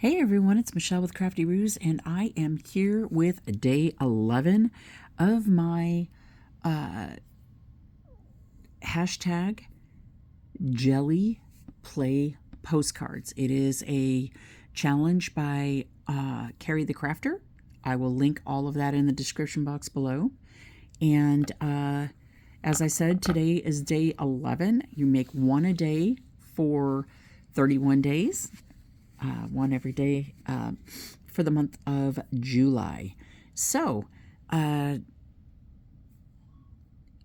Hey everyone, it's Michelle with Crafty Ruse, and I am here with day 11 of my hashtag Jelly Play postcards. It is a challenge by Ceri the Crafter. I will link all of that in the description box below. And as I said, today is day 11. You make one a day for 31 days. One every day for the month of July. So, I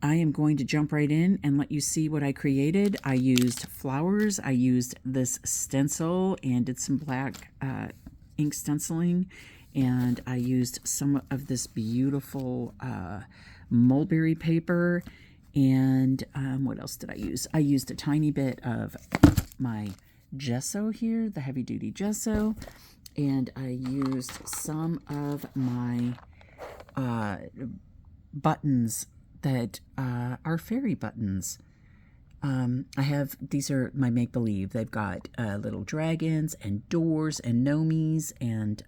am going to jump right in and let you see what I created. I used flowers. I used this stencil and did some black ink stenciling. And I used some of this beautiful mulberry paper. And what else did I use? I used a tiny bit of my gesso here, the heavy duty gesso, and I used some of my buttons that are fairy buttons. These are my make-believe. They've got little dragons and doors and gnomies and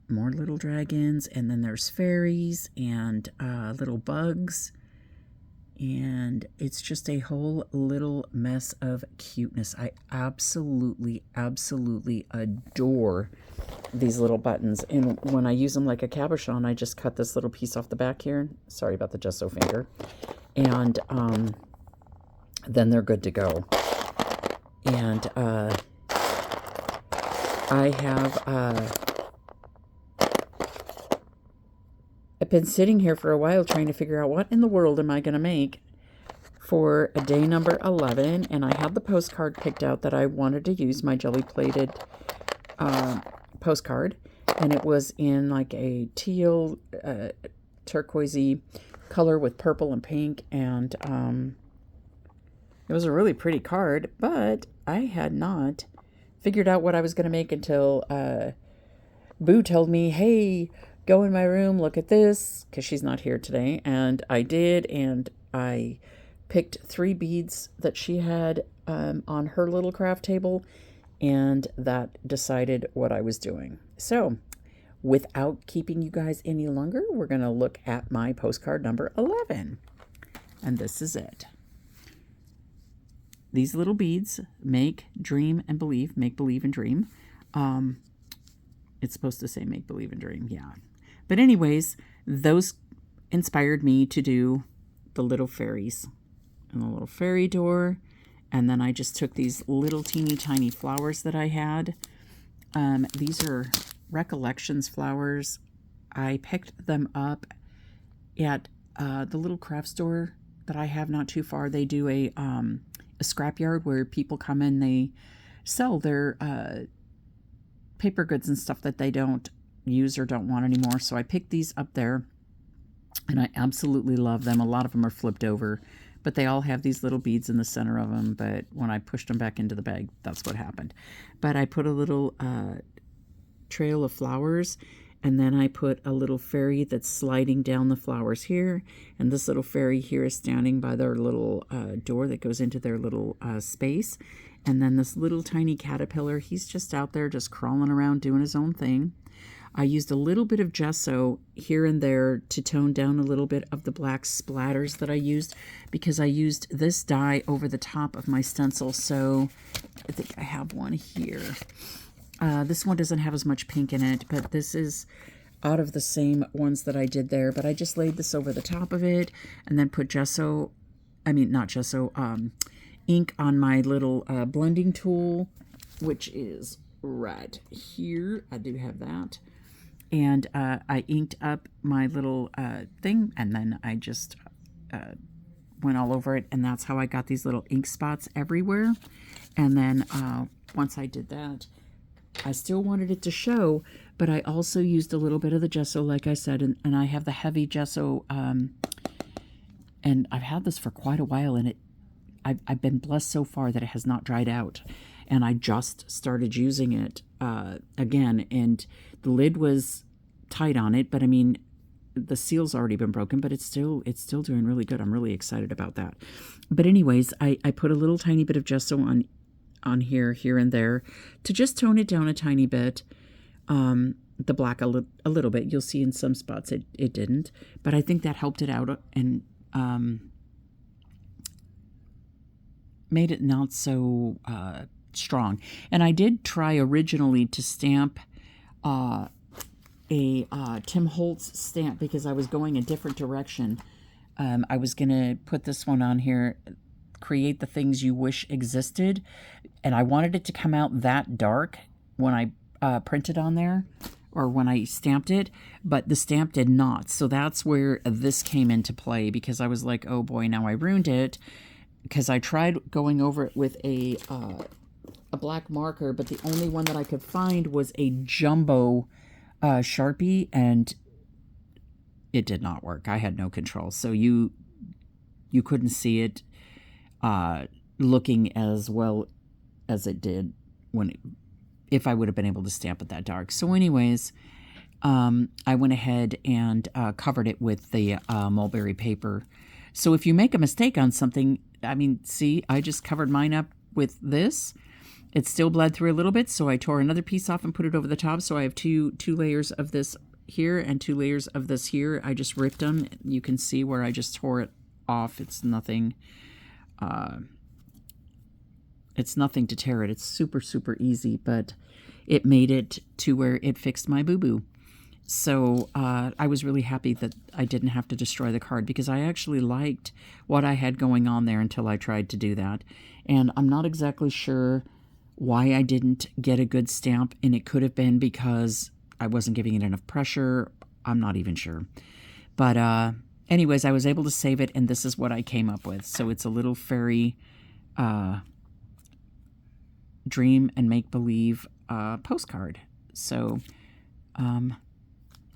more little dragons, and then there's fairies and little bugs. And it's just a whole little mess of cuteness. I absolutely adore these little buttons. And when I use them like a cabochon, I just cut this little piece off the back here. Sorry about the gesso finger. And then they're good to go. And I've been sitting here for a while trying to figure out what in the world am I going to make for a day number 11, and I had the postcard picked out that I wanted to use, my jelly-plated postcard, and it was in like a teal, turquoisey color with purple and pink, and it was a really pretty card, but I had not figured out what I was going to make until Boo told me, hey, go in my room, look at this, because she's not here today. And I did, and I picked 3 beads that she had on her little craft table, and that decided what I was doing. So, without keeping you guys any longer, we're going to look at my postcard number 11. And this is it. These little beads make, dream, and believe. Make, believe, and dream. It's supposed to say make, believe, and dream, yeah. But anyways, those inspired me to do the little fairies and the little fairy door. And then I just took these little teeny tiny flowers that I had. These are Recollections flowers. I picked them up at the little craft store that I have not too far. They do a scrapyard where people come in, they sell their paper goods and stuff that they don't use or don't want anymore. So I picked these up there, and I absolutely love them. A lot of them are flipped over, but they all have these little beads in the center of them. But when I pushed them back into the bag, that's what happened. But I put a little trail of flowers, and then I put a little fairy that's sliding down the flowers here, and this little fairy here is standing by their little door that goes into their little space. And then this little tiny caterpillar, he's just out there just crawling around doing his own thing. I used a little bit of gesso here and there to tone down a little bit of the black splatters that I used, because I used this dye over the top of my stencil. So I think I have one here. This one doesn't have as much pink in it, but this is out of the same ones that I did there. But I just laid this over the top of it and then put ink on my little blending tool, which is right here. I do have that. And I inked up my little thing, and then I just went all over it, and that's how I got these little ink spots everywhere. And then once I did that, I still wanted it to show, but I also used a little bit of the gesso, like I said, and I have the heavy gesso, and I've had this for quite a while, and I've been blessed so far that it has not dried out. And I just started using it again, and the lid was tight on it, but I mean, the seal's already been broken, but it's still doing really good. I'm really excited about that. But anyways, I put a little tiny bit of gesso on here and there to just tone it down a tiny bit. The black a little bit. You'll see in some spots it didn't, but I think that helped it out and made it not so strong. And I did try originally to stamp a Tim Holtz stamp because I was going a different direction. I was going to put this one on here, create the things you wish existed, and I wanted it to come out that dark when I printed on there, or when I stamped it, but the stamp did not. So that's where this came into play, because I was like, oh boy, now I ruined it, because I tried going over it with a black marker, but the only one that I could find was a jumbo Sharpie, and it did not work. I had no control. So you couldn't see it looking as well as it did if I would have been able to stamp it that dark. So anyways, I went ahead and covered it with the mulberry paper. So if you make a mistake on something, I mean, see, I just covered mine up with this. It still bled through a little bit, so I tore another piece off and put it over the top. So I have two layers of this here and 2 layers of this here. I just ripped them. You can see where I just tore it off. It's nothing. It's nothing to tear it. It's super, super easy, but it made it to where it fixed my boo-boo. So I was really happy that I didn't have to destroy the card, because I actually liked what I had going on there until I tried to do that. And I'm not exactly sure why I didn't get a good stamp, and it could have been because I wasn't giving it enough pressure. I'm not even sure. But anyways, I was able to save it, and this is what I came up with. So it's a little fairy dream and make-believe postcard. So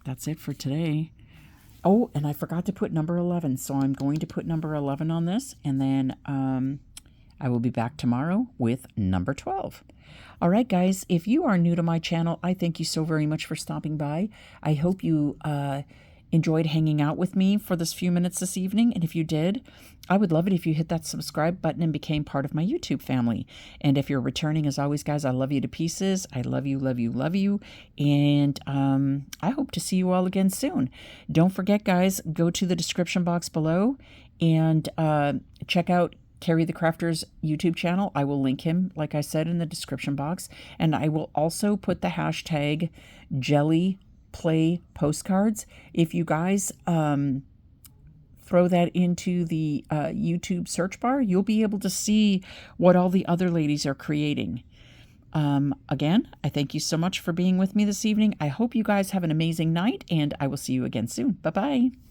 that's it for today. Oh, and I forgot to put number 11, so I'm going to put number 11 on this, and then I will be back tomorrow with number 12. All right, guys, if you are new to my channel, I thank you so very much for stopping by. I hope you enjoyed hanging out with me for this few minutes this evening, and if you did, I would love it if you hit that subscribe button and became part of my YouTube family. And if you're returning, as always, guys, I love you to pieces. I love you, love you, love you, and I hope to see you all again soon. Don't forget, guys, go to the description box below and check out Ceri the Crafter's YouTube channel. I will link him, like I said, in the description box, and I will also put the hashtag Jelly Play Postcards. If you guys throw that into the YouTube search bar, you'll be able to see what all the other ladies are creating. Again, I thank you so much for being with me this evening. I hope you guys have an amazing night, and I will see you again soon. Bye-bye.